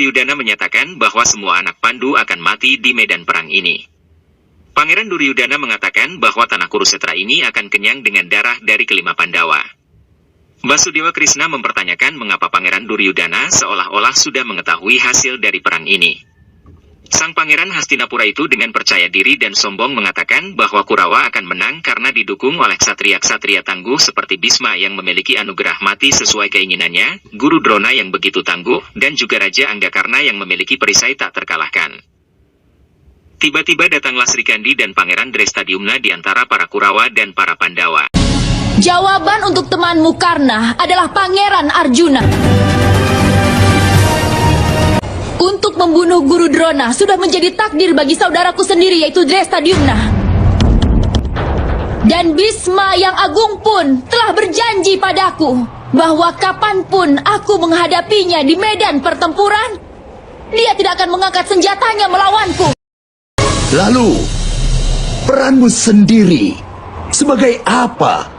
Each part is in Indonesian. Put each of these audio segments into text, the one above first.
Duryudana menyatakan bahwa semua anak Pandu akan mati di medan perang ini. Pangeran Duryudana mengatakan bahwa tanah Kurusetra ini akan kenyang dengan darah dari kelima Pandawa. Basudewa Krishna mempertanyakan mengapa Pangeran Duryudana seolah-olah sudah mengetahui hasil dari perang ini. Sang Pangeran Hastinapura itu dengan percaya diri dan sombong mengatakan bahwa Kurawa akan menang karena didukung oleh ksatria-ksatria tangguh seperti Bisma yang memiliki anugerah mati sesuai keinginannya, Guru Drona yang begitu tangguh, dan juga Raja Anggakarna yang memiliki perisai tak terkalahkan. Tiba-tiba datanglah Sri Kandi dan Pangeran Drestadyumna di antara para Kurawa dan para Pandawa. Jawaban untuk temanmu Karna adalah Pangeran Arjuna. Untuk membunuh Guru Drona sudah menjadi takdir bagi saudaraku sendiri yaitu Drestadyumna. Dan Bisma yang agung pun telah berjanji padaku bahwa kapanpun aku menghadapinya di medan pertempuran, dia tidak akan mengangkat senjatanya melawanku. Lalu, peranmu sendiri sebagai apa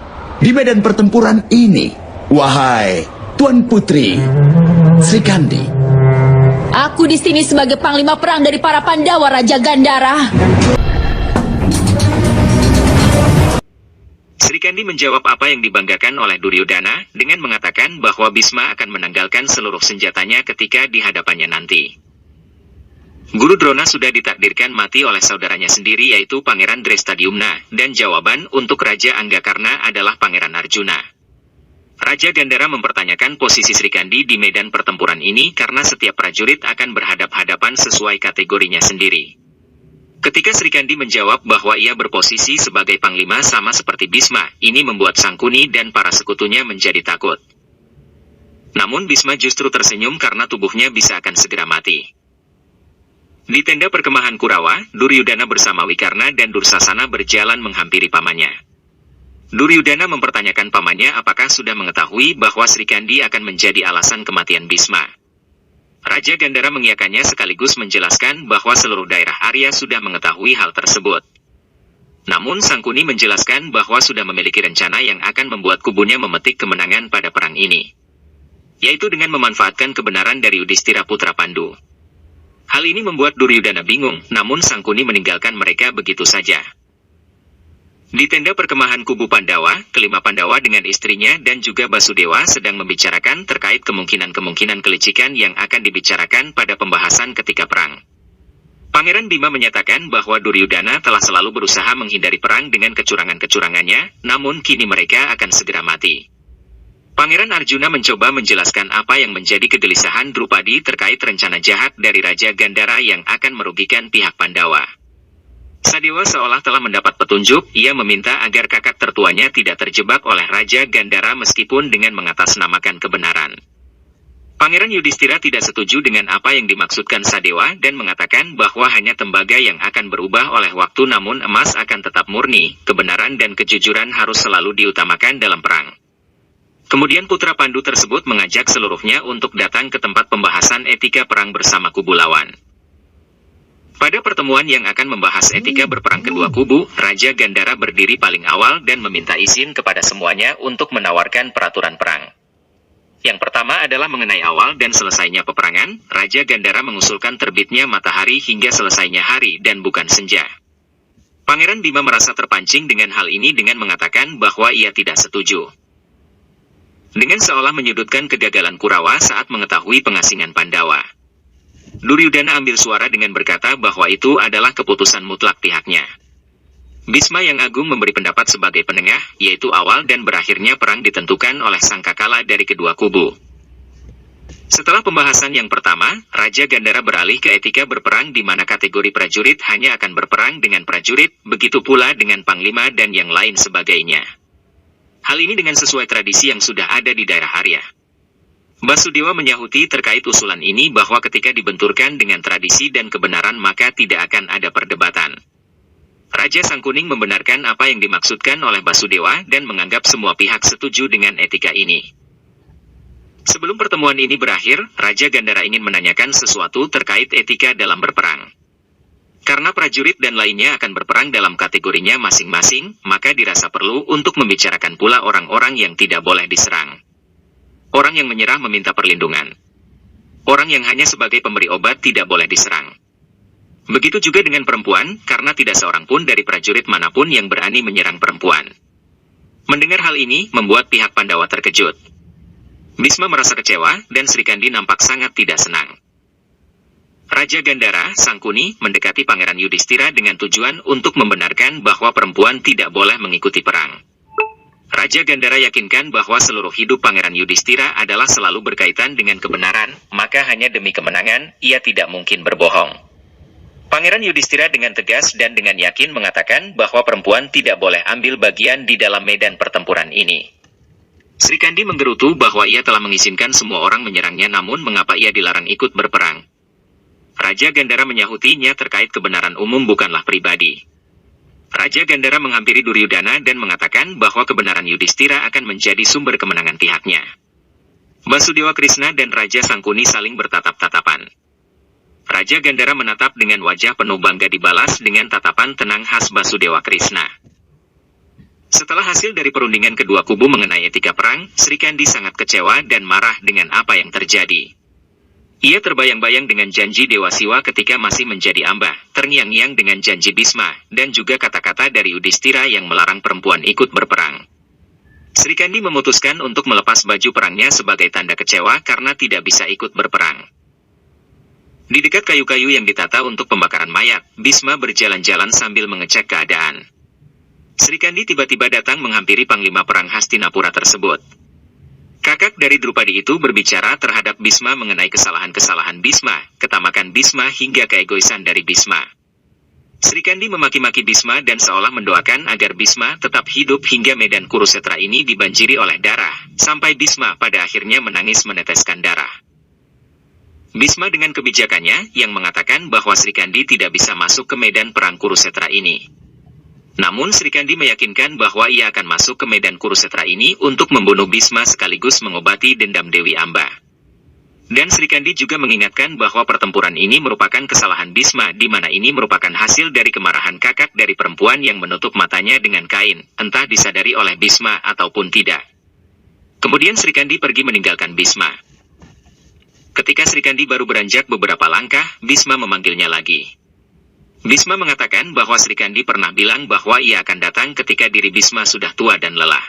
di medan pertempuran ini, wahai Tuan Putri Sri Kandi? Aku di sini sebagai panglima perang dari para Pandawa, Raja Gandhara. Sri Kandi menjawab apa yang dibanggakan oleh Duryudana dengan mengatakan bahwa Bisma akan menanggalkan seluruh senjatanya ketika di hadapannya nanti. Guru Drona sudah ditakdirkan mati oleh saudaranya sendiri yaitu Pangeran Drestadyumna, dan jawaban untuk Raja Anggakarna adalah Pangeran Arjuna. Raja Gandhara mempertanyakan posisi Sri Kandi di medan pertempuran ini karena setiap prajurit akan berhadap-hadapan sesuai kategorinya sendiri. Ketika Sri Kandi menjawab bahwa ia berposisi sebagai panglima sama seperti Bisma, ini membuat Sangkuni dan para sekutunya menjadi takut. Namun Bisma justru tersenyum karena tubuhnya bisa akan segera mati. Di tenda perkemahan Kurawa, Duryudana bersama Wikarna dan Dursasana berjalan menghampiri pamannya. Duryudana mempertanyakan pamannya apakah sudah mengetahui bahwa Sri Kandi akan menjadi alasan kematian Bisma. Raja Gandhara mengiyakannya sekaligus menjelaskan bahwa seluruh daerah Arya sudah mengetahui hal tersebut. Namun Sangkuni menjelaskan bahwa sudah memiliki rencana yang akan membuat kubunya memetik kemenangan pada perang ini, yaitu dengan memanfaatkan kebenaran dari Yudhistira putra Pandu. Hal ini membuat Duryudana bingung, namun Sangkuni meninggalkan mereka begitu saja. Di tenda perkemahan kubu Pandawa, kelima Pandawa dengan istrinya dan juga Basudewa sedang membicarakan terkait kemungkinan-kemungkinan kelicikan yang akan dibicarakan pada pembahasan ketika perang. Pangeran Bima menyatakan bahwa Duryudana telah selalu berusaha menghindari perang dengan kecurangan-kecurangannya, namun kini mereka akan segera mati. Pangeran Arjuna mencoba menjelaskan apa yang menjadi kegelisahan Drupadi terkait rencana jahat dari Raja Gandhara yang akan merugikan pihak Pandawa. Sadewa seolah telah mendapat petunjuk, ia meminta agar kakak tertuanya tidak terjebak oleh Raja Gandhara meskipun dengan mengatasnamakan kebenaran. Pangeran Yudhistira tidak setuju dengan apa yang dimaksudkan Sadewa dan mengatakan bahwa hanya tembaga yang akan berubah oleh waktu namun emas akan tetap murni, kebenaran dan kejujuran harus selalu diutamakan dalam perang. Kemudian putra Pandu tersebut mengajak seluruhnya untuk datang ke tempat pembahasan etika perang bersama kubu lawan. Pada pertemuan yang akan membahas etika berperang kedua kubu, Raja Gandhara berdiri paling awal dan meminta izin kepada semuanya untuk menawarkan peraturan perang. Yang pertama adalah mengenai awal dan selesainya peperangan, Raja Gandhara mengusulkan terbitnya matahari hingga selesainya hari dan bukan senja. Pangeran Bima merasa terpancing dengan hal ini dengan mengatakan bahwa ia tidak setuju. Dengan seolah menyudutkan kegagalan Kurawa saat mengetahui pengasingan Pandawa, Duryudana ambil suara dengan berkata bahwa itu adalah keputusan mutlak pihaknya. Bisma yang agung memberi pendapat sebagai penengah, yaitu awal dan berakhirnya perang ditentukan oleh sangkakala dari kedua kubu. Setelah pembahasan yang pertama, Raja Gandhara beralih ke etika berperang di mana kategori prajurit hanya akan berperang dengan prajurit, begitu pula dengan panglima dan yang lain sebagainya. Hal ini dengan sesuai tradisi yang sudah ada di daerah Arya. Basudewa menyahuti terkait usulan ini bahwa ketika dibenturkan dengan tradisi dan kebenaran maka tidak akan ada perdebatan. Raja Sangkuning membenarkan apa yang dimaksudkan oleh Basudewa dan menganggap semua pihak setuju dengan etika ini. Sebelum pertemuan ini berakhir, Raja Gandhara ingin menanyakan sesuatu terkait etika dalam berperang. Karena prajurit dan lainnya akan berperang dalam kategorinya masing-masing, maka dirasa perlu untuk membicarakan pula orang-orang yang tidak boleh diserang. Orang yang menyerah meminta perlindungan. Orang yang hanya sebagai pemberi obat tidak boleh diserang. Begitu juga dengan perempuan, karena tidak seorang pun dari prajurit manapun yang berani menyerang perempuan. Mendengar hal ini, membuat pihak Pandawa terkejut. Bhisma merasa kecewa, dan Srikandi nampak sangat tidak senang. Raja Gandhara, Sangkuni, mendekati Pangeran Yudhistira dengan tujuan untuk membenarkan bahwa perempuan tidak boleh mengikuti perang. Raja Gandhara yakinkan bahwa seluruh hidup Pangeran Yudhistira adalah selalu berkaitan dengan kebenaran, maka hanya demi kemenangan, ia tidak mungkin berbohong. Pangeran Yudhistira dengan tegas dan dengan yakin mengatakan bahwa perempuan tidak boleh ambil bagian di dalam medan pertempuran ini. Srikandi menggerutu bahwa ia telah mengizinkan semua orang menyerangnya, namun mengapa ia dilarang ikut berperang? Raja Gandhara menyahutinya terkait kebenaran umum bukanlah pribadi. Raja Gandhara menghampiri Duryudana dan mengatakan bahwa kebenaran Yudhistira akan menjadi sumber kemenangan pihaknya. Basudewa Krishna dan Raja Sangkuni saling bertatap-tatapan. Raja Gandhara menatap dengan wajah penuh bangga dibalas dengan tatapan tenang khas Basudewa Krishna. Setelah hasil dari perundingan kedua kubu mengenai etika perang, Srikandi sangat kecewa dan marah dengan apa yang terjadi. Ia terbayang-bayang dengan janji Dewa Siwa ketika masih menjadi amba, terngiang-ngiang dengan janji Bhisma, dan juga kata-kata dari Yudhistira yang melarang perempuan ikut berperang. Srikandi memutuskan untuk melepas baju perangnya sebagai tanda kecewa karena tidak bisa ikut berperang. Di dekat kayu-kayu yang ditata untuk pembakaran mayat, Bhisma berjalan-jalan sambil mengecek keadaan. Srikandi tiba-tiba datang menghampiri Panglima Perang Hastinapura tersebut. Kakak dari Drupadi itu berbicara terhadap Bhisma mengenai kesalahan-kesalahan Bhisma, ketamakan Bhisma hingga keegoisan dari Bhisma. Srikandi memaki-maki Bhisma dan seolah mendoakan agar Bhisma tetap hidup hingga medan Kurusetra ini dibanjiri oleh darah, sampai Bhisma pada akhirnya menangis meneteskan darah. Bhisma dengan kebijakannya, yang mengatakan bahwa Srikandi tidak bisa masuk ke medan perang Kurusetra ini. Namun Srikandi meyakinkan bahwa ia akan masuk ke medan Kurusetra ini untuk membunuh Bhisma sekaligus mengobati dendam Dewi Amba. Dan Srikandi juga mengingatkan bahwa pertempuran ini merupakan kesalahan Bhisma, di mana ini merupakan hasil dari kemarahan kakak dari perempuan yang menutup matanya dengan kain, entah disadari oleh Bhisma ataupun tidak. Kemudian Srikandi pergi meninggalkan Bhisma. Ketika Srikandi baru beranjak beberapa langkah, Bhisma memanggilnya lagi. Bhisma mengatakan bahwa Srikandi pernah bilang bahwa ia akan datang ketika diri Bhisma sudah tua dan lelah.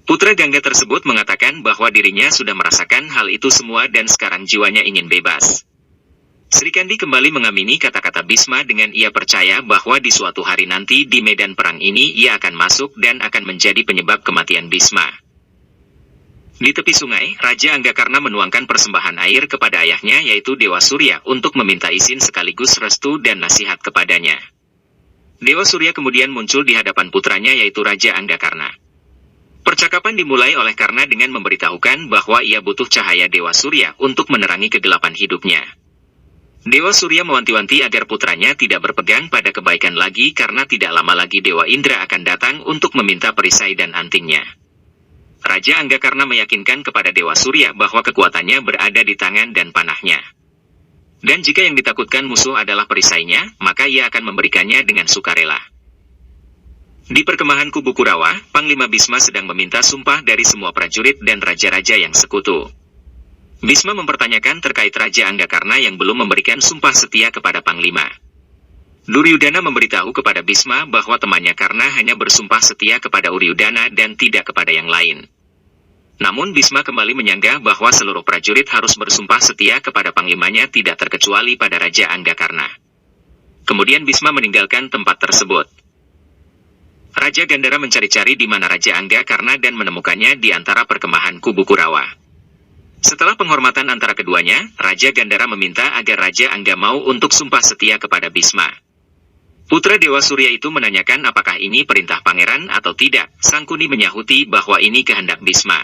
Putra Gangga tersebut mengatakan bahwa dirinya sudah merasakan hal itu semua dan sekarang jiwanya ingin bebas. Srikandi kembali mengamini kata-kata Bhisma dengan ia percaya bahwa di suatu hari nanti di medan perang ini ia akan masuk dan akan menjadi penyebab kematian Bhisma. Di tepi sungai, Raja Anggakarna menuangkan persembahan air kepada ayahnya yaitu Dewa Surya untuk meminta izin sekaligus restu dan nasihat kepadanya. Dewa Surya kemudian muncul di hadapan putranya yaitu Raja Anggakarna. Percakapan dimulai oleh Karna dengan memberitahukan bahwa ia butuh cahaya Dewa Surya untuk menerangi kegelapan hidupnya. Dewa Surya mewanti-wanti agar putranya tidak berpegang pada kebaikan lagi karena tidak lama lagi Dewa Indra akan datang untuk meminta perisai dan antingnya. Raja Anggakarna meyakinkan kepada Dewa Surya bahwa kekuatannya berada di tangan dan panahnya. Dan jika yang ditakutkan musuh adalah perisainya, maka ia akan memberikannya dengan sukarela. Di perkemahan kubu Kurawa, Panglima Bhisma sedang meminta sumpah dari semua prajurit dan raja-raja yang sekutu. Bhisma mempertanyakan terkait Raja Anggakarna yang belum memberikan sumpah setia kepada Panglima. Duryudana memberitahu kepada Bhisma bahwa temannya Karna hanya bersumpah setia kepada Uryudana dan tidak kepada yang lain. Namun Bhisma kembali menyanggah bahwa seluruh prajurit harus bersumpah setia kepada panglimanya tidak terkecuali pada Raja Anggakarna. Kemudian Bhisma meninggalkan tempat tersebut. Raja Gandhara mencari-cari di mana Raja Anggakarna dan menemukannya di antara perkemahan kubu Kurawa. Setelah penghormatan antara keduanya, Raja Gandhara meminta agar Raja Angga mau untuk sumpah setia kepada Bhisma. Putra Dewa Surya itu menanyakan apakah ini perintah pangeran atau tidak. Sangkuni menyahuti bahwa ini kehendak Bhisma.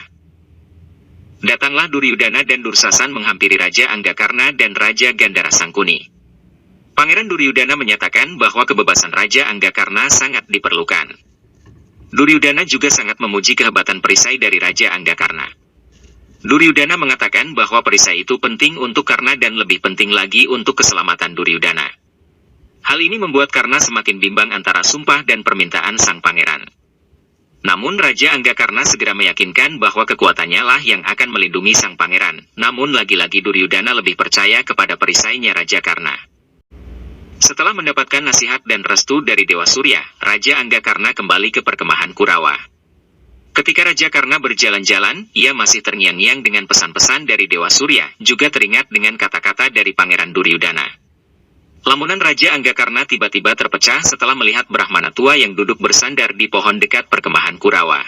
Datanglah Duryudana dan Dursasan menghampiri Raja Anggakarna dan Raja Gandhara Sangkuni. Pangeran Duryudana menyatakan bahwa kebebasan Raja Anggakarna sangat diperlukan. Duryudana juga sangat memuji kehebatan perisai dari Raja Anggakarna. Duryudana mengatakan bahwa perisai itu penting untuk Karna dan lebih penting lagi untuk keselamatan Duryudana. Hal ini membuat Karna semakin bimbang antara sumpah dan permintaan sang pangeran. Namun Raja Anggakarna segera meyakinkan bahwa kekuatannya lah yang akan melindungi sang pangeran. Namun lagi-lagi Duryudana lebih percaya kepada perisainya Raja Karna. Setelah mendapatkan nasihat dan restu dari Dewa Surya, Raja Anggakarna kembali ke perkemahan Kurawa. Ketika Raja Karna berjalan-jalan, ia masih terngiang-ngiang dengan pesan-pesan dari Dewa Surya, juga teringat dengan kata-kata dari Pangeran Duryudana. Lamunan Raja Anggakarna tiba-tiba terpecah setelah melihat Brahmana tua yang duduk bersandar di pohon dekat perkemahan Kurawa.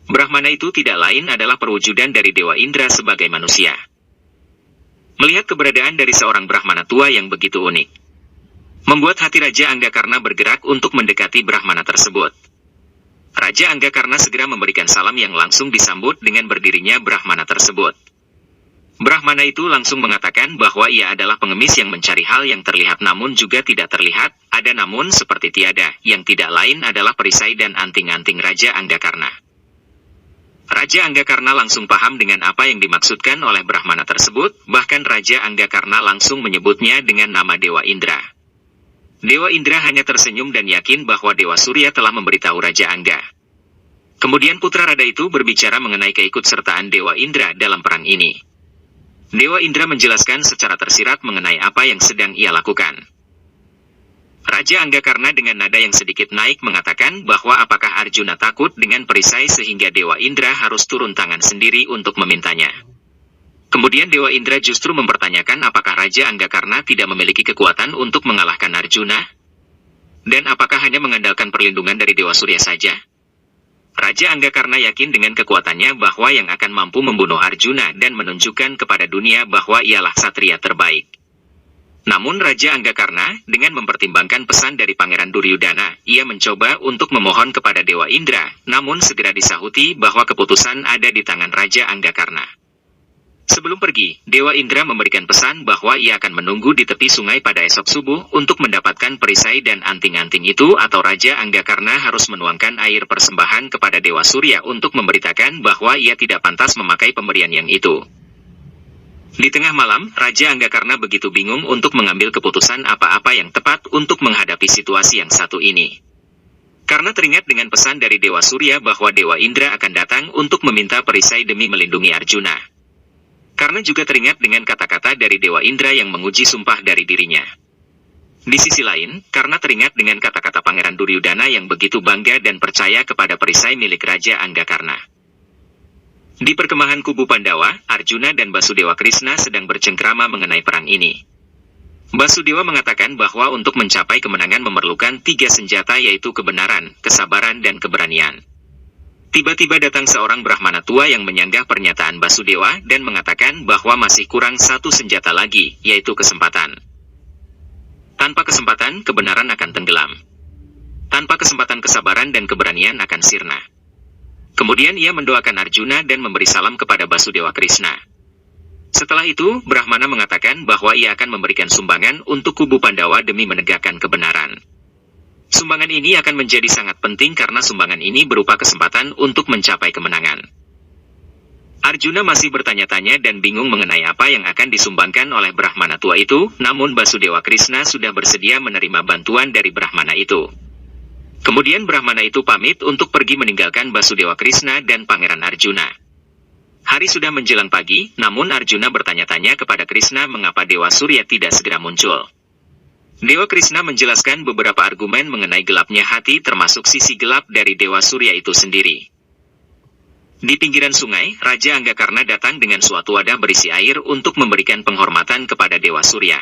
Brahmana itu tidak lain adalah perwujudan dari Dewa Indra sebagai manusia. Melihat keberadaan dari seorang Brahmana tua yang begitu unik, membuat hati Raja Anggakarna bergerak untuk mendekati Brahmana tersebut. Raja Anggakarna segera memberikan salam yang langsung disambut dengan berdirinya Brahmana tersebut. Brahmana itu langsung mengatakan bahwa ia adalah pengemis yang mencari hal yang terlihat namun juga tidak terlihat, ada namun seperti tiada, yang tidak lain adalah perisai dan anting-anting Raja Anggakarna. Raja Anggakarna langsung paham dengan apa yang dimaksudkan oleh Brahmana tersebut, bahkan Raja Anggakarna langsung menyebutnya dengan nama Dewa Indra. Dewa Indra hanya tersenyum dan yakin bahwa Dewa Surya telah memberitahu Raja Angga. Kemudian putra Rada itu berbicara mengenai keikutsertaan Dewa Indra dalam perang ini. Dewa Indra menjelaskan secara tersirat mengenai apa yang sedang ia lakukan. Raja Anggakarna dengan nada yang sedikit naik mengatakan bahwa apakah Arjuna takut dengan perisai sehingga Dewa Indra harus turun tangan sendiri untuk memintanya. Kemudian Dewa Indra justru mempertanyakan apakah Raja Anggakarna tidak memiliki kekuatan untuk mengalahkan Arjuna? Dan apakah hanya mengandalkan perlindungan dari Dewa Surya saja? Raja Anggakarna yakin dengan kekuatannya bahwa yang akan mampu membunuh Arjuna dan menunjukkan kepada dunia bahwa ialah satria terbaik. Namun Raja Anggakarna, dengan mempertimbangkan pesan dari Pangeran Duryudana, ia mencoba untuk memohon kepada Dewa Indra, namun segera disahuti bahwa keputusan ada di tangan Raja Anggakarna. Sebelum pergi, Dewa Indra memberikan pesan bahwa ia akan menunggu di tepi sungai pada esok subuh untuk mendapatkan perisai dan anting-anting itu atau Raja Anggakarna harus menuangkan air persembahan kepada Dewa Surya untuk memberitakan bahwa ia tidak pantas memakai pemberian yang itu. Di tengah malam, Raja Anggakarna begitu bingung untuk mengambil keputusan apa-apa yang tepat untuk menghadapi situasi yang satu ini. Karena teringat dengan pesan dari Dewa Surya bahwa Dewa Indra akan datang untuk meminta perisai demi melindungi Arjuna. Karena juga teringat dengan kata-kata dari Dewa Indra yang menguji sumpah dari dirinya. Di sisi lain, karena teringat dengan kata-kata Pangeran Duryudana yang begitu bangga dan percaya kepada perisai milik Raja Anggakarna. Di perkemahan kubu Pandawa, Arjuna dan Basudewa Krishna sedang bercengkrama mengenai perang ini. Basudewa mengatakan bahwa untuk mencapai kemenangan memerlukan 3 senjata yaitu kebenaran, kesabaran dan keberanian. Tiba-tiba datang seorang Brahmana tua yang menyanggah pernyataan Basudewa dan mengatakan bahwa masih kurang 1 senjata lagi, yaitu kesempatan. Tanpa kesempatan, kebenaran akan tenggelam. Tanpa kesempatan, kesabaran dan keberanian akan sirna. Kemudian ia mendoakan Arjuna dan memberi salam kepada Basudewa Krishna. Setelah itu, Brahmana mengatakan bahwa ia akan memberikan sumbangan untuk kubu Pandawa demi menegakkan kebenaran. Sumbangan ini akan menjadi sangat penting karena sumbangan ini berupa kesempatan untuk mencapai kemenangan. Arjuna masih bertanya-tanya dan bingung mengenai apa yang akan disumbangkan oleh Brahmana tua itu, namun Basudewa Krishna sudah bersedia menerima bantuan dari Brahmana itu. Kemudian Brahmana itu pamit untuk pergi meninggalkan Basudewa Krishna dan Pangeran Arjuna. Hari sudah menjelang pagi, namun Arjuna bertanya-tanya kepada Krishna mengapa Dewa Surya tidak segera muncul. Dewa Krishna menjelaskan beberapa argumen mengenai gelapnya hati termasuk sisi gelap dari Dewa Surya itu sendiri. Di pinggiran sungai, Raja Anggakarna datang dengan suatu wadah berisi air untuk memberikan penghormatan kepada Dewa Surya.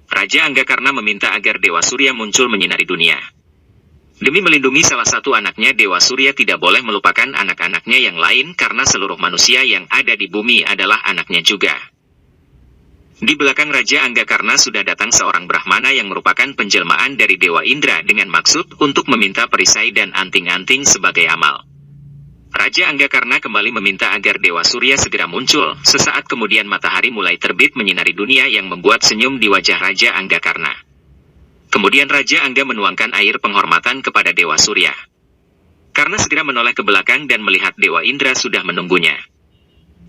Raja Anggakarna meminta agar Dewa Surya muncul menyinari dunia. Demi melindungi salah satu anaknya, Dewa Surya tidak boleh melupakan anak-anaknya yang lain karena seluruh manusia yang ada di bumi adalah anaknya juga. Di belakang Raja Anggakarna sudah datang seorang Brahmana yang merupakan penjelmaan dari Dewa Indra dengan maksud untuk meminta perisai dan anting-anting sebagai amal. Raja Anggakarna kembali meminta agar Dewa Surya segera muncul. Sesaat kemudian matahari mulai terbit menyinari dunia yang membuat senyum di wajah Raja Anggakarna. Kemudian Raja Angga menuangkan air penghormatan kepada Dewa Surya. Karena segera menoleh ke belakang dan melihat Dewa Indra sudah menunggunya.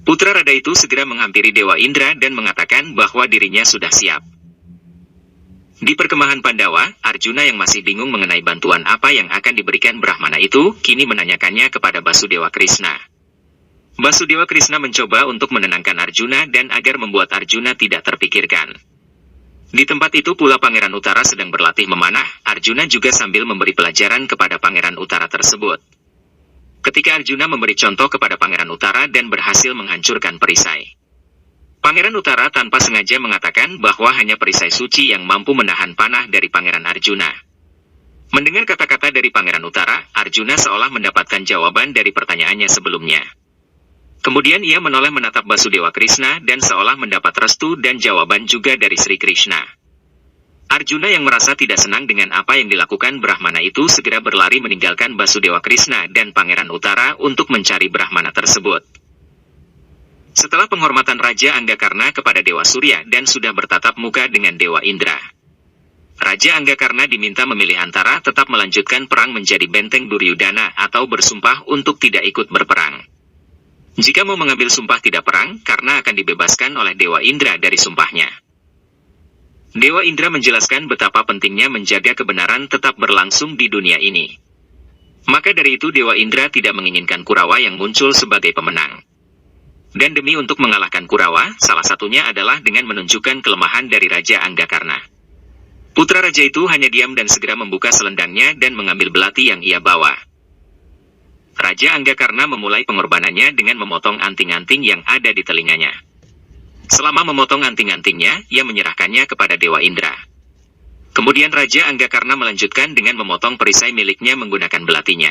Putra Rada itu segera menghampiri Dewa Indra dan mengatakan bahwa dirinya sudah siap. Di perkemahan Pandawa, Arjuna yang masih bingung mengenai bantuan apa yang akan diberikan Brahmana itu, kini menanyakannya kepada Basudewa Krishna. Basudewa Krishna mencoba untuk menenangkan Arjuna dan agar membuat Arjuna tidak terpikirkan. Di tempat itu pula Pangeran Utara sedang berlatih memanah, Arjuna juga sambil memberi pelajaran kepada Pangeran Utara tersebut. Ketika Arjuna memberi contoh kepada Pangeran Utara dan berhasil menghancurkan perisai. Pangeran Utara tanpa sengaja mengatakan bahwa hanya perisai suci yang mampu menahan panah dari Pangeran Arjuna. Mendengar kata-kata dari Pangeran Utara, Arjuna seolah mendapatkan jawaban dari pertanyaannya sebelumnya. Kemudian ia menoleh menatap Basudewa Krishna dan seolah mendapat restu dan jawaban juga dari Sri Krishna. Arjuna yang merasa tidak senang dengan apa yang dilakukan Brahmana itu segera berlari meninggalkan Basudewa Krishna dan Pangeran Utara untuk mencari Brahmana tersebut. Setelah penghormatan Raja Anggakarna kepada Dewa Surya dan sudah bertatap muka dengan Dewa Indra, Raja Anggakarna diminta memilih antara tetap melanjutkan perang menjadi benteng Duryudana atau bersumpah untuk tidak ikut berperang. Jika mau mengambil sumpah tidak perang, karena akan dibebaskan oleh Dewa Indra dari sumpahnya. Dewa Indra menjelaskan betapa pentingnya menjaga kebenaran tetap berlangsung di dunia ini. Maka dari itu Dewa Indra tidak menginginkan Kurawa yang muncul sebagai pemenang. Dan demi untuk mengalahkan Kurawa, salah satunya adalah dengan menunjukkan kelemahan dari Raja Anggakarna. Putra Raja itu hanya diam dan segera membuka selendangnya dan mengambil belati yang ia bawa. Raja Anggakarna memulai pengorbanannya dengan memotong anting-anting yang ada di telinganya. Selama memotong anting-antingnya, ia menyerahkannya kepada Dewa Indra. Kemudian Raja Anggakarna melanjutkan dengan memotong perisai miliknya menggunakan belatinya.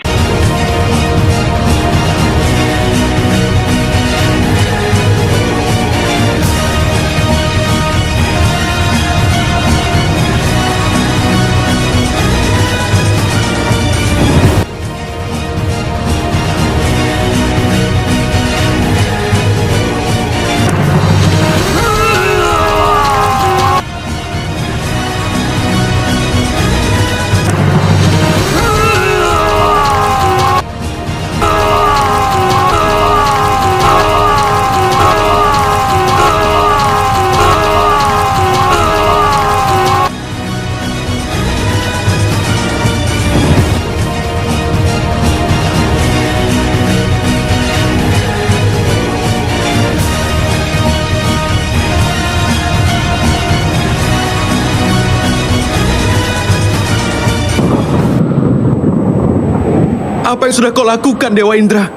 Apa yang sudah kau lakukan, Dewa Indra?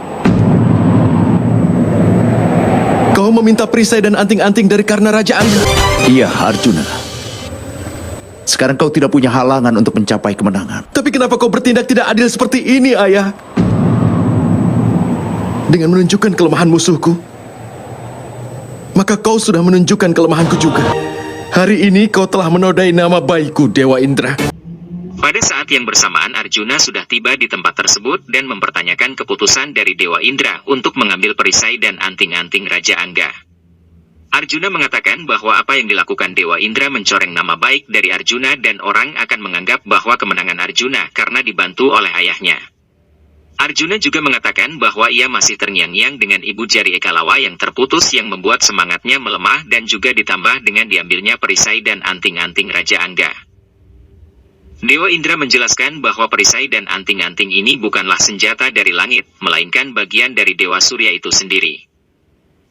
Kau meminta perisai dan anting-anting dari karena Raja Angga. Iya, Arjuna. Sekarang kau tidak punya halangan untuk mencapai kemenangan. Tapi kenapa kau bertindak tidak adil seperti ini, Ayah? Dengan menunjukkan kelemahan musuhku, maka kau sudah menunjukkan kelemahanku juga. Hari ini kau telah menodai nama baikku, Dewa Indra. Pada saat yang bersamaan Arjuna sudah tiba di tempat tersebut dan mempertanyakan keputusan dari Dewa Indra untuk mengambil perisai dan anting-anting Raja Angga. Arjuna mengatakan bahwa apa yang dilakukan Dewa Indra mencoreng nama baik dari Arjuna dan orang akan menganggap bahwa kemenangan Arjuna karena dibantu oleh ayahnya. Arjuna juga mengatakan bahwa ia masih terngiang-ngiang dengan ibu jari Ekalawa yang terputus yang membuat semangatnya melemah dan juga ditambah dengan diambilnya perisai dan anting-anting Raja Angga. Dewa Indra menjelaskan bahwa perisai dan anting-anting ini bukanlah senjata dari langit, melainkan bagian dari Dewa Surya itu sendiri.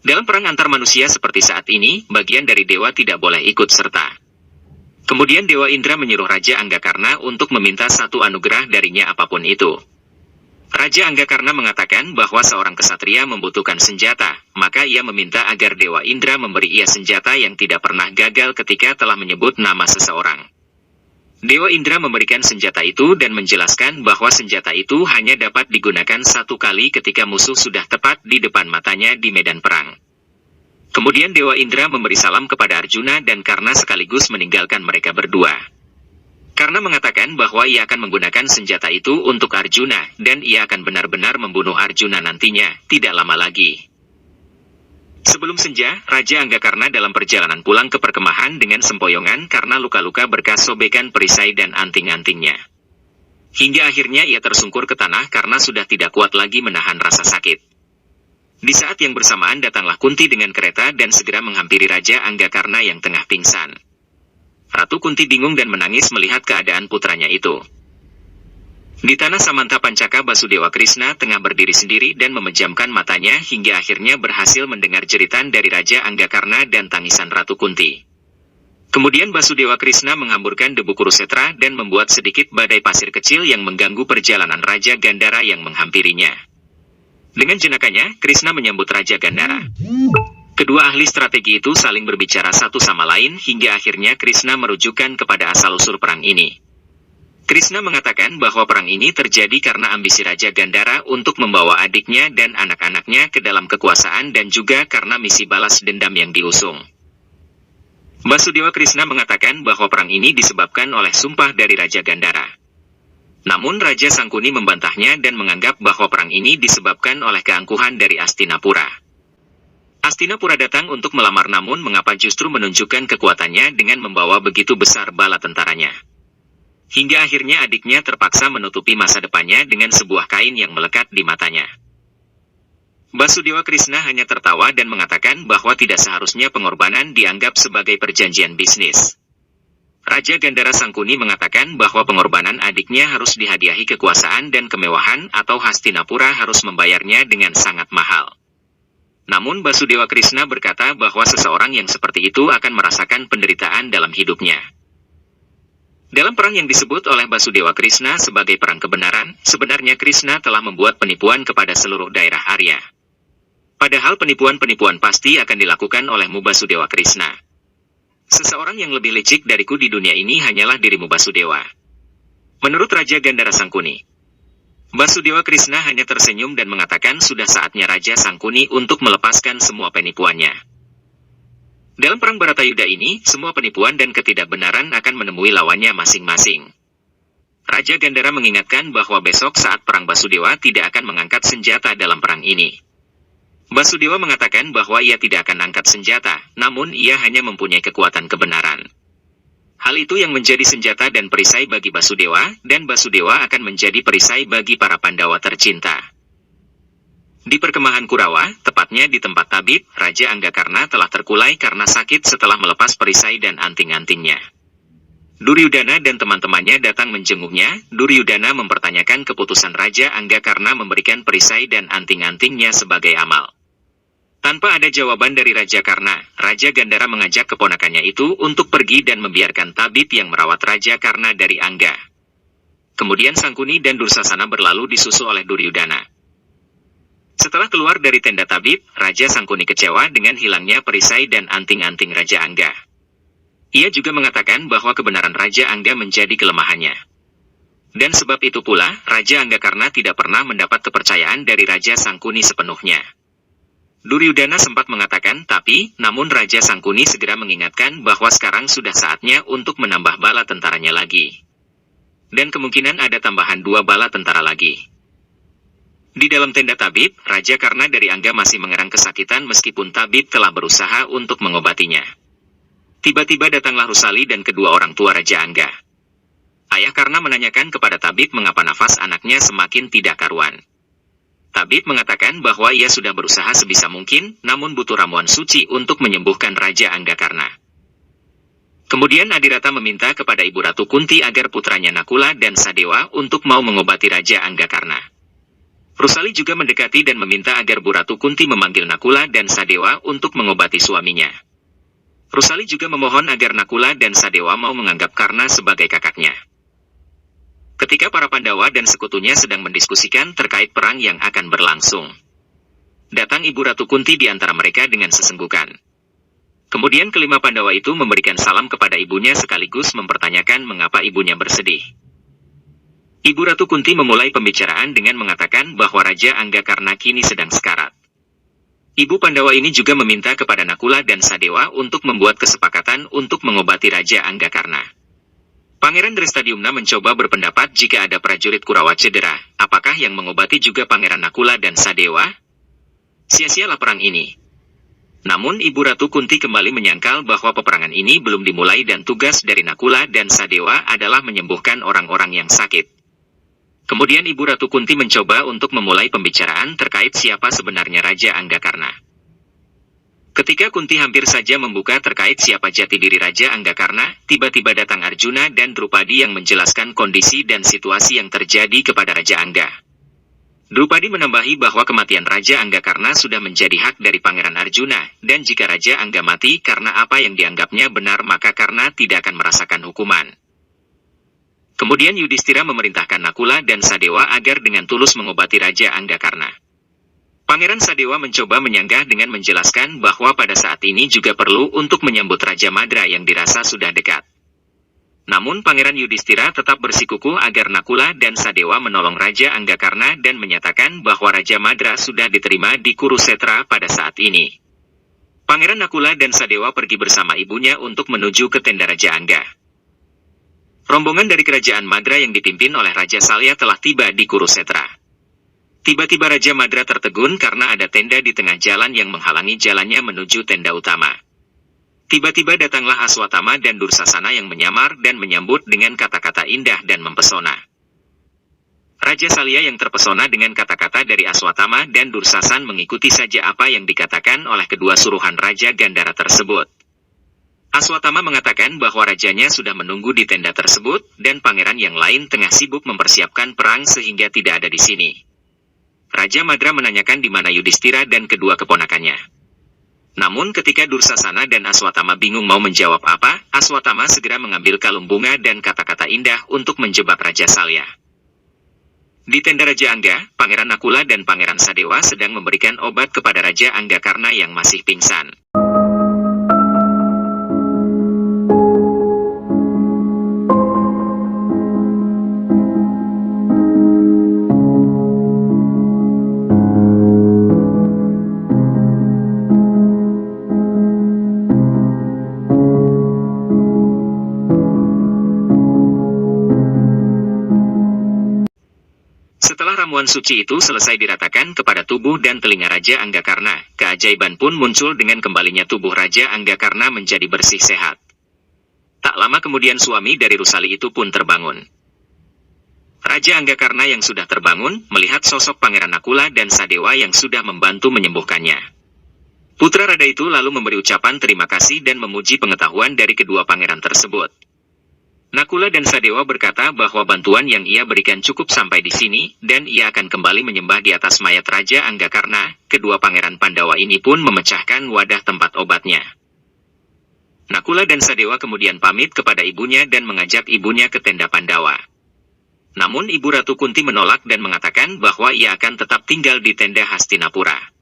Dalam perang antar manusia seperti saat ini, bagian dari dewa tidak boleh ikut serta. Kemudian Dewa Indra menyuruh Raja Anggakarna untuk meminta satu anugerah darinya apapun itu. Raja Anggakarna mengatakan bahwa seorang kesatria membutuhkan senjata, maka ia meminta agar Dewa Indra memberi ia senjata yang tidak pernah gagal ketika telah menyebut nama seseorang. Dewa Indra memberikan senjata itu dan menjelaskan bahwa senjata itu hanya dapat digunakan satu kali ketika musuh sudah tepat di depan matanya di medan perang. Kemudian Dewa Indra memberi salam kepada Arjuna dan Karna sekaligus meninggalkan mereka berdua. Karna mengatakan bahwa ia akan menggunakan senjata itu untuk Arjuna dan ia akan benar-benar membunuh Arjuna nantinya, tidak lama lagi. Sebelum senja, Raja Anggakarna dalam perjalanan pulang ke perkemahan dengan sempoyongan karena luka-luka bekas sobekan perisai dan anting-antingnya. Hingga akhirnya ia tersungkur ke tanah karena sudah tidak kuat lagi menahan rasa sakit. Di saat yang bersamaan datanglah Kunti dengan kereta dan segera menghampiri Raja Anggakarna yang tengah pingsan. Ratu Kunti bingung dan menangis melihat keadaan putranya itu. Di tanah Samanta Pancaka, Basudewa Krishna tengah berdiri sendiri dan memejamkan matanya hingga akhirnya berhasil mendengar jeritan dari Raja Anggakarna dan tangisan Ratu Kunti. Kemudian Basudewa Krishna menghamburkan debu Kurusetra dan membuat sedikit badai pasir kecil yang mengganggu perjalanan Raja Gandhara yang menghampirinya. Dengan jenakanya, Krishna menyambut Raja Gandhara. Kedua ahli strategi itu saling berbicara satu sama lain hingga akhirnya Krishna merujukan kepada asal-usul perang ini. Krishna mengatakan bahwa perang ini terjadi karena ambisi Raja Gandhara untuk membawa adiknya dan anak-anaknya ke dalam kekuasaan dan juga karena misi balas dendam yang diusung. Basudewa Krishna mengatakan bahwa perang ini disebabkan oleh sumpah dari Raja Gandhara. Namun Raja Sangkuni membantahnya dan menganggap bahwa perang ini disebabkan oleh keangkuhan dari Astinapura. Astinapura datang untuk melamar, namun mengapa justru menunjukkan kekuatannya dengan membawa begitu besar bala tentaranya. Hingga akhirnya adiknya terpaksa menutupi masa depannya dengan sebuah kain yang melekat di matanya. Basudewa Krishna hanya tertawa dan mengatakan bahwa tidak seharusnya pengorbanan dianggap sebagai perjanjian bisnis. Raja Gandhara Sangkuni mengatakan bahwa pengorbanan adiknya harus dihadiahi kekuasaan dan kemewahan atau Hastinapura harus membayarnya dengan sangat mahal. Namun Basudewa Krishna berkata bahwa seseorang yang seperti itu akan merasakan penderitaan dalam hidupnya. Dalam perang yang disebut oleh Basudewa Krishna sebagai perang kebenaran, sebenarnya Krishna telah membuat penipuan kepada seluruh daerah Arya. Padahal penipuan-penipuan pasti akan dilakukan olehmu Basudewa Krishna. Seseorang yang lebih licik dariku di dunia ini hanyalah dirimu Basudewa. Menurut Raja Gandhara Sangkuni. Basudewa Krishna hanya tersenyum dan mengatakan sudah saatnya Raja Sangkuni untuk melepaskan semua penipuannya. Dalam perang Baratayuda ini, semua penipuan dan ketidakbenaran akan menemui lawannya masing-masing. Raja Gandhara mengingatkan bahwa besok saat perang Basudewa tidak akan mengangkat senjata dalam perang ini. Basudewa mengatakan bahwa ia tidak akan angkat senjata, namun ia hanya mempunyai kekuatan kebenaran. Hal itu yang menjadi senjata dan perisai bagi Basudewa, dan Basudewa akan menjadi perisai bagi para Pandawa tercinta. Di perkemahan Kurawa, tepatnya di tempat tabib, Raja Anggakarna telah terkulai karena sakit setelah melepas perisai dan anting-antingnya. Duryudana dan teman-temannya datang menjenguknya. Duryudana mempertanyakan keputusan Raja Anggakarna memberikan perisai dan anting-antingnya sebagai amal. Tanpa ada jawaban dari Raja Karna, Raja Gandhara mengajak keponakannya itu untuk pergi dan membiarkan tabib yang merawat Raja Karna dari Angga. Kemudian Sangkuni dan Dursasana berlalu disusul oleh Duryudana. Setelah keluar dari tenda tabib, Raja Sangkuni kecewa dengan hilangnya perisai dan anting-anting Raja Angga. Ia juga mengatakan bahwa kebenaran Raja Angga menjadi kelemahannya. Dan sebab itu pula, Raja Anggakarna tidak pernah mendapat kepercayaan dari Raja Sangkuni sepenuhnya. Duryudana sempat mengatakan tapi, namun Raja Sangkuni segera mengingatkan bahwa sekarang sudah saatnya untuk menambah bala tentaranya lagi. Dan kemungkinan ada tambahan 2 bala tentara lagi. Di dalam tenda tabib, Raja Karna dari Angga masih mengerang kesakitan meskipun tabib telah berusaha untuk mengobatinya. Tiba-tiba datanglah Rusali dan kedua orang tua Raja Angga. Ayah Karna menanyakan kepada tabib mengapa nafas anaknya semakin tidak karuan. Tabib mengatakan bahwa ia sudah berusaha sebisa mungkin, namun butuh ramuan suci untuk menyembuhkan Raja Anggakarna. Kemudian Adirata meminta kepada Ibu Ratu Kunti agar putranya Nakula dan Sadewa untuk mau mengobati Raja Anggakarna. Rusali juga mendekati dan meminta agar Bu Ratu Kunti memanggil Nakula dan Sadewa untuk mengobati suaminya. Rusali juga memohon agar Nakula dan Sadewa mau menganggap Karna sebagai kakaknya. Ketika para Pandawa dan sekutunya sedang mendiskusikan terkait perang yang akan berlangsung, datang Ibu Ratu Kunti di antara mereka dengan sesenggukan. Kemudian kelima Pandawa itu memberikan salam kepada ibunya sekaligus mempertanyakan mengapa ibunya bersedih. Ibu Ratu Kunti memulai pembicaraan dengan mengatakan bahwa Raja Anggakarna kini sedang sekarat. Ibu Pandawa ini juga meminta kepada Nakula dan Sadewa untuk membuat kesepakatan untuk mengobati Raja Anggakarna. Pangeran Drestadiumna mencoba berpendapat jika ada prajurit Kurawa cedera, apakah yang mengobati juga Pangeran Nakula dan Sadewa? Sia-sialah perang ini. Namun Ibu Ratu Kunti kembali menyangkal bahwa peperangan ini belum dimulai dan tugas dari Nakula dan Sadewa adalah menyembuhkan orang-orang yang sakit. Kemudian Ibu Ratu Kunti mencoba untuk memulai pembicaraan terkait siapa sebenarnya Raja Anggakarna. Ketika Kunti hampir saja membuka terkait siapa jati diri Raja Anggakarna, tiba-tiba datang Arjuna dan Drupadi yang menjelaskan kondisi dan situasi yang terjadi kepada Raja Angga. Drupadi menambahi bahwa kematian Raja Anggakarna sudah menjadi hak dari Pangeran Arjuna, dan jika Raja Angga mati karena apa yang dianggapnya benar maka Karna tidak akan merasakan hukuman. Kemudian Yudhistira memerintahkan Nakula dan Sadewa agar dengan tulus mengobati Raja Anggakarna. Pangeran Sadewa mencoba menyanggah dengan menjelaskan bahwa pada saat ini juga perlu untuk menyambut Raja Madra yang dirasa sudah dekat. Namun Pangeran Yudhistira tetap bersikukuh agar Nakula dan Sadewa menolong Raja Anggakarna dan menyatakan bahwa Raja Madra sudah diterima di Kurusetra pada saat ini. Pangeran Nakula dan Sadewa pergi bersama ibunya untuk menuju ke tenda Raja Angga. Rombongan dari kerajaan Madra yang dipimpin oleh Raja Salya telah tiba di Kurusetra. Tiba-tiba Raja Madra tertegun karena ada tenda di tengah jalan yang menghalangi jalannya menuju tenda utama. Tiba-tiba datanglah Aswatama dan Dursasana yang menyamar dan menyambut dengan kata-kata indah dan mempesona. Raja Salya yang terpesona dengan kata-kata dari Aswatama dan Dursasan mengikuti saja apa yang dikatakan oleh kedua suruhan Raja Gandhara tersebut. Aswatama mengatakan bahwa rajanya sudah menunggu di tenda tersebut, dan pangeran yang lain tengah sibuk mempersiapkan perang sehingga tidak ada di sini. Raja Madra menanyakan di mana Yudhistira dan kedua keponakannya. Namun ketika Dursasana dan Aswatama bingung mau menjawab apa, Aswatama segera mengambil kalung bunga dan kata-kata indah untuk menjebak Raja Salya. Di tenda Raja Angga, Pangeran Nakula dan Pangeran Sadewa sedang memberikan obat kepada Raja Anggakarna yang masih pingsan. Setelah ramuan suci itu selesai diratakan kepada tubuh dan telinga Raja Anggakarna, keajaiban pun muncul dengan kembalinya tubuh Raja Anggakarna menjadi bersih sehat. Tak lama kemudian suami dari Rusali itu pun terbangun. Raja Anggakarna yang sudah terbangun, melihat sosok Pangeran Nakula dan Sadewa yang sudah membantu menyembuhkannya. Putra Rada itu lalu memberi ucapan terima kasih dan memuji pengetahuan dari kedua pangeran tersebut. Nakula dan Sadewa berkata bahwa bantuan yang ia berikan cukup sampai di sini, dan ia akan kembali menyembah di atas mayat Raja Anggakarna. Kedua pangeran Pandawa ini pun memecahkan wadah tempat obatnya. Nakula dan Sadewa kemudian pamit kepada ibunya dan mengajak ibunya ke tenda Pandawa. Namun Ibu Ratu Kunti menolak dan mengatakan bahwa ia akan tetap tinggal di tenda Hastinapura.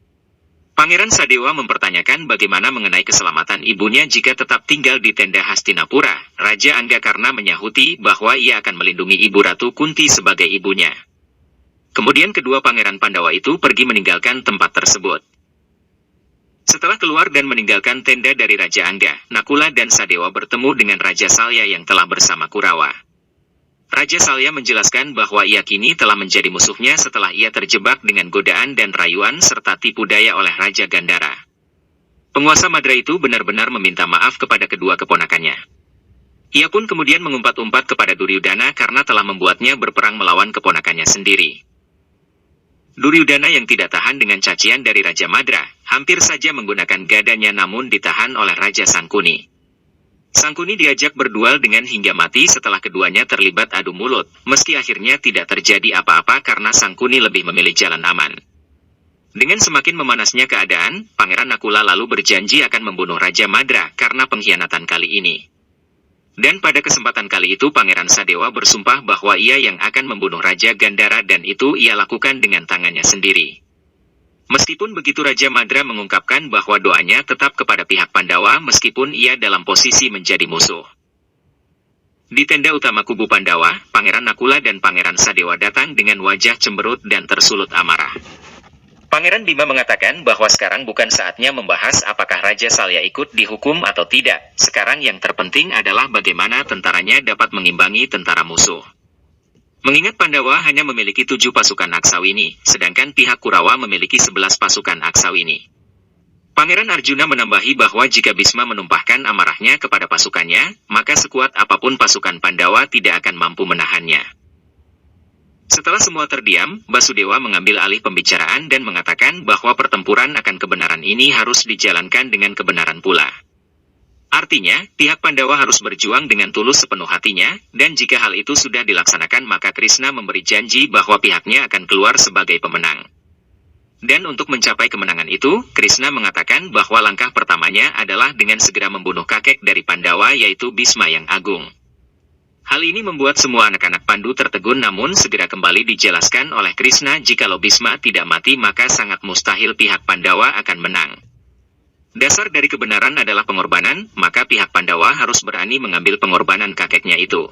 Pangeran Sadewa mempertanyakan bagaimana mengenai keselamatan ibunya jika tetap tinggal di tenda Hastinapura. Raja Anggakarna menyahuti bahwa ia akan melindungi Ibu Ratu Kunti sebagai ibunya. Kemudian kedua pangeran Pandawa itu pergi meninggalkan tempat tersebut. Setelah keluar dan meninggalkan tenda dari Raja Angga, Nakula dan Sadewa bertemu dengan Raja Salya yang telah bersama Kurawa. Raja Salya menjelaskan bahwa ia kini telah menjadi musuhnya setelah ia terjebak dengan godaan dan rayuan serta tipu daya oleh Raja Gandhara. Penguasa Madra itu benar-benar meminta maaf kepada kedua keponakannya. Ia pun kemudian mengumpat-umpat kepada Duryudana karena telah membuatnya berperang melawan keponakannya sendiri. Duryudana yang tidak tahan dengan cacian dari Raja Madra, hampir saja menggunakan gadanya namun ditahan oleh Raja Sangkuni. Sangkuni diajak berduel dengan hingga mati setelah keduanya terlibat adu mulut, meski akhirnya tidak terjadi apa-apa karena Sangkuni lebih memilih jalan aman. Dengan semakin memanasnya keadaan, Pangeran Nakula lalu berjanji akan membunuh Raja Madra karena pengkhianatan kali ini. Dan pada kesempatan kali itu Pangeran Sadewa bersumpah bahwa ia yang akan membunuh Raja Gandhara dan itu ia lakukan dengan tangannya sendiri. Meskipun begitu Raja Madra mengungkapkan bahwa doanya tetap kepada pihak Pandawa meskipun ia dalam posisi menjadi musuh. Di tenda utama kubu Pandawa, Pangeran Nakula dan Pangeran Sadewa datang dengan wajah cemberut dan tersulut amarah. Pangeran Bima mengatakan bahwa sekarang bukan saatnya membahas apakah Raja Salya ikut dihukum atau tidak. Sekarang yang terpenting adalah bagaimana tentaranya dapat mengimbangi tentara musuh. Mengingat Pandawa hanya memiliki 7 pasukan Aksawini, sedangkan pihak Kurawa memiliki 11 pasukan Aksawini. Pangeran Arjuna menambahi bahwa jika Bisma menumpahkan amarahnya kepada pasukannya, maka sekuat apapun pasukan Pandawa tidak akan mampu menahannya. Setelah semua terdiam, Basudewa mengambil alih pembicaraan dan mengatakan bahwa pertempuran akan kebenaran ini harus dijalankan dengan kebenaran pula. Artinya, pihak Pandawa harus berjuang dengan tulus sepenuh hatinya, dan jika hal itu sudah dilaksanakan maka Krishna memberi janji bahwa pihaknya akan keluar sebagai pemenang. Dan untuk mencapai kemenangan itu, Krishna mengatakan bahwa langkah pertamanya adalah dengan segera membunuh kakek dari Pandawa yaitu Bhisma yang agung. Hal ini membuat semua anak-anak Pandu tertegun, namun segera kembali dijelaskan oleh Krishna jikalau Bhisma tidak mati maka sangat mustahil pihak Pandawa akan menang. Dasar dari kebenaran adalah pengorbanan, maka pihak Pandawa harus berani mengambil pengorbanan kakeknya itu.